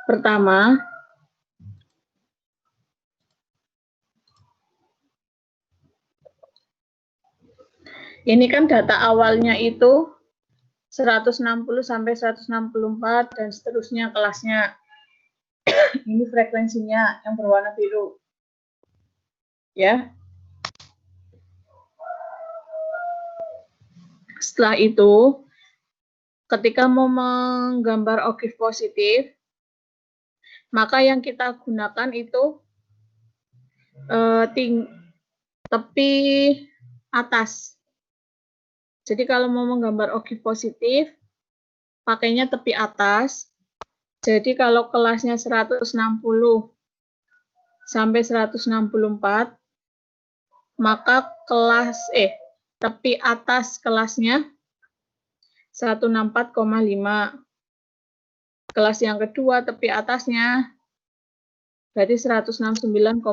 Pertama, ini kan data awalnya itu 160 sampai 164 dan seterusnya kelasnya. Ini frekuensinya yang berwarna biru. Ya. Setelah itu, ketika mau menggambar ogive positif, maka yang kita gunakan itu tepi atas. Jadi kalau mau menggambar ogive positif, pakainya tepi atas. Jadi kalau kelasnya 160 sampai 164, maka tepi atas kelasnya 164,5. Kelas yang kedua tepi atasnya berarti 169,5.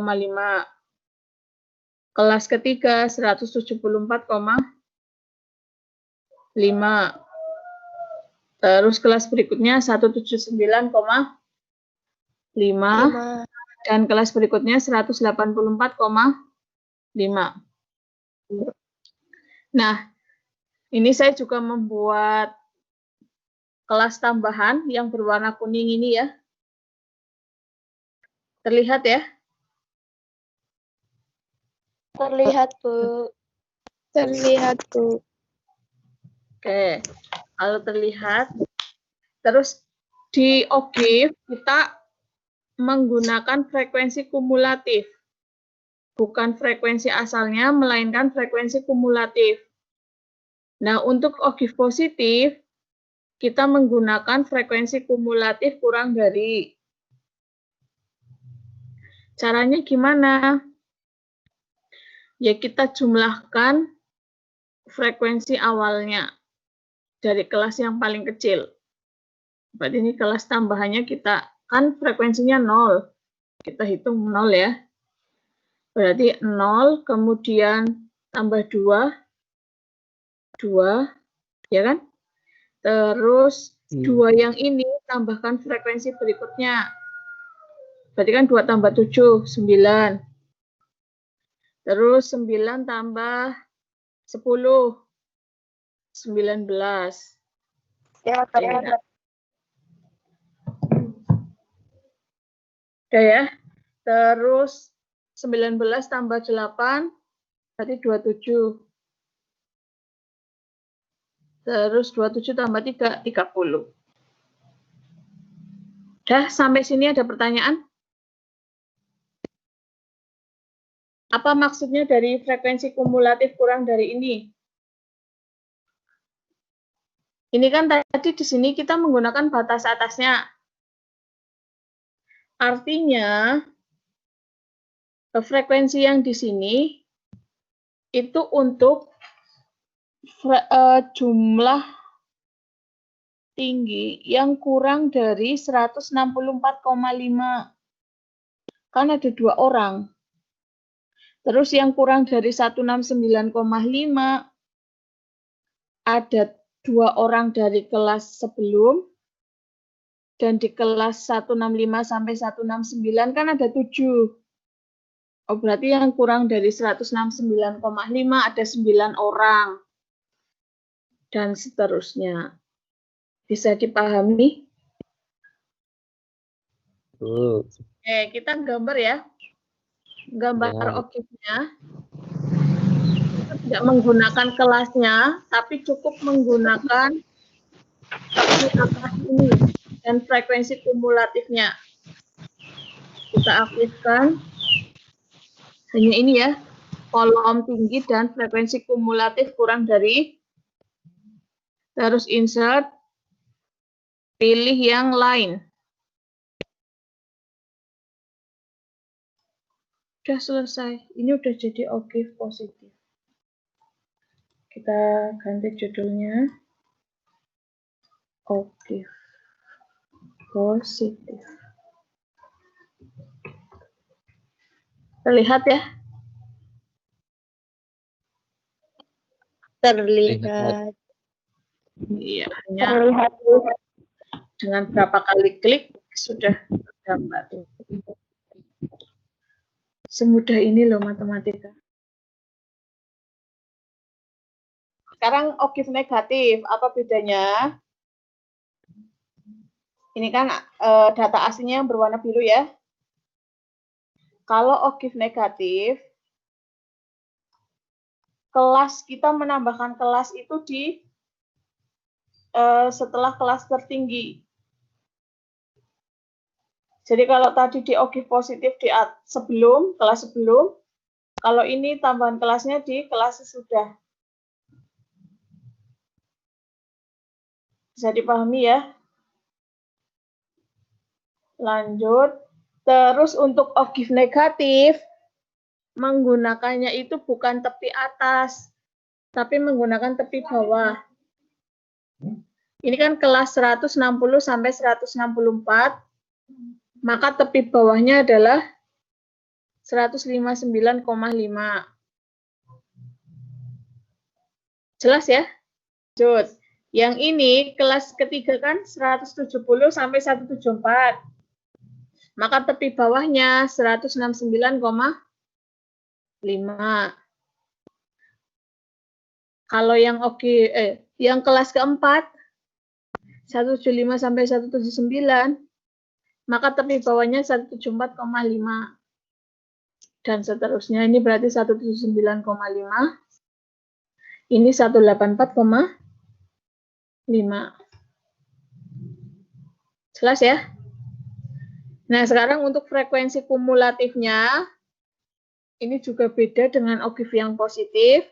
Kelas ketiga 174,5. Terus kelas berikutnya 179,5 dan kelas berikutnya 184,5. Nah, ini saya juga membuat kelas tambahan yang berwarna kuning ini ya. Terlihat ya? Terlihat, Bu. Terlihat, Bu. Oke, kalau terlihat, terus di ogive kita menggunakan frekuensi kumulatif. Bukan frekuensi asalnya, melainkan frekuensi kumulatif. Nah, untuk ogive positif, kita menggunakan frekuensi kumulatif kurang dari. Caranya gimana? Ya, kita jumlahkan frekuensi awalnya dari kelas yang paling kecil. Berarti ini kelas tambahannya kita, kan frekuensinya 0. Kita hitung 0 ya. Berarti 0, kemudian tambah 2, ya kan? Terus 2 yang ini tambahkan frekuensi berikutnya. Berarti kan 2 tambah 7, 9. Terus 9 tambah 10, 19. Ya, terlihat. Oke ya. Terus 19 tambah 8, berarti 27. Terus 27 tambah 3, 30. Udah, sampai sini ada pertanyaan? Apa maksudnya dari frekuensi kumulatif kurang dari ini? Ini kan tadi di sini kita menggunakan batas atasnya. Artinya, frekuensi yang di sini itu untuk jumlah tinggi yang kurang dari 164,5. Kan ada 2 orang. Terus yang kurang dari 169,5 ada 2 orang dari kelas sebelum, dan di kelas 165 sampai 169 kan ada 7. Oh, berarti yang kurang dari 169,5 ada 9 orang. Dan seterusnya. Bisa dipahami? Oke, kita gambar ya. Gambar ogive-nya. Kita tidak menggunakan kelasnya, tapi cukup menggunakan atas ini dan frekuensi kumulatifnya. Kita aktifkan. Hanya ini ya, kolom tinggi dan frekuensi kumulatif kurang dari. Terus insert, pilih yang lain. Udah selesai. Ini udah jadi ogive positif. Kita ganti judulnya. Ogive positif. Terlihat ya? Terlihat. Iya, hanya Terlihat. dengan berapa kali klik Sudah tergambar. Semudah ini loh matematika. Sekarang ogive negatif, apa bedanya? Ini kan data aslinya yang berwarna biru ya. Kalau ogive negatif, kelas kita menambahkan kelas itu di setelah kelas tertinggi. Jadi kalau tadi di ogive positif di sebelum, kelas sebelum, kalau ini tambahan kelasnya di kelas sesudah. Bisa dipahami ya? Lanjut. Terus untuk ogive negatif, menggunakannya itu bukan tepi atas, tapi menggunakan tepi bawah. Ini kan kelas 160 sampai 164, maka tepi bawahnya adalah 159,5. Jelas ya? Lanjut. Yang ini kelas ketiga kan 170 sampai 174. Maka tepi bawahnya 169,5. Kalau yang yang kelas keempat 175 sampai 179, maka tepi bawahnya 174,5. Dan seterusnya, ini berarti 179,5. Ini 184,5. Jelas ya? Nah, sekarang untuk frekuensi kumulatifnya, ini juga beda dengan ogive yang positif.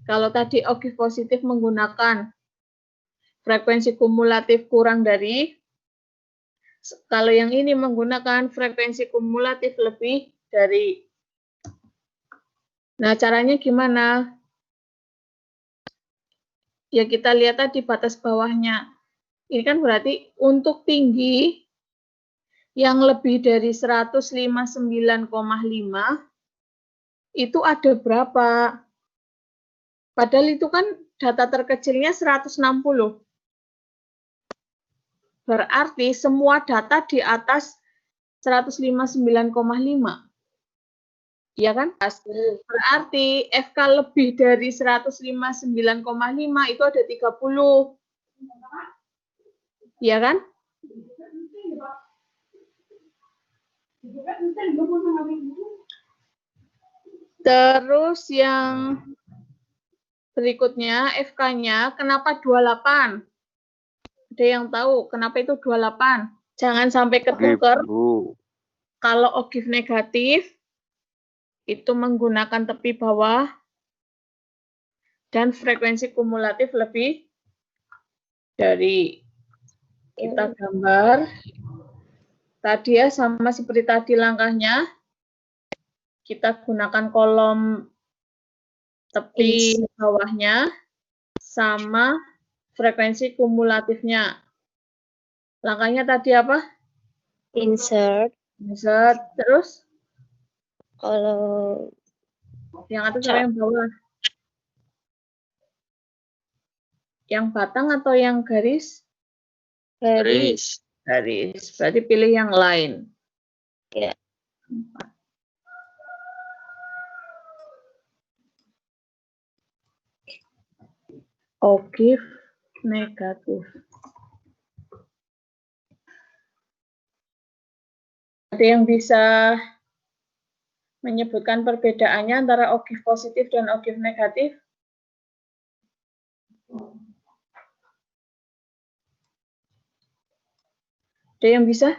Kalau tadi ogive positif menggunakan frekuensi kumulatif kurang dari, kalau yang ini menggunakan frekuensi kumulatif lebih dari. Nah, caranya gimana? Ya, kita lihat tadi batas bawahnya. Ini kan berarti untuk tinggi yang lebih dari 159,5 itu ada berapa? Padahal itu kan data terkecilnya 160. Berarti semua data di atas 159,5. Iya kan? Berarti FK lebih dari 159,5 itu ada 30. Iya kan? Terus yang berikutnya FK-nya kenapa 28? Ada yang tahu kenapa itu 28? Jangan sampai ketuker. Kalau ogive negatif itu menggunakan tepi bawah dan frekuensi kumulatif lebih dari. Kita gambar. Tadi ya sama seperti tadi langkahnya. Kita gunakan kolom tepi bawahnya sama frekuensi kumulatifnya. Langkahnya tadi apa? Insert. Insert. Terus? Kalau Yang atas atau yang bawah? Yang batang atau yang garis? garis. Garis. Berarti pilih yang lain. Ya. Ogive negatif. Ada yang bisa menyebutkan perbedaannya antara ogive positif dan ogive negatif? Ada yang bisa?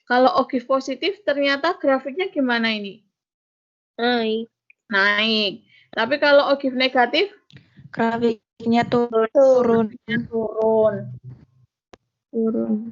Kalau ogive positif ternyata grafiknya gimana ini? Naik. Naik. Tapi kalau ogive negatif? Grafiknya turun. Turun.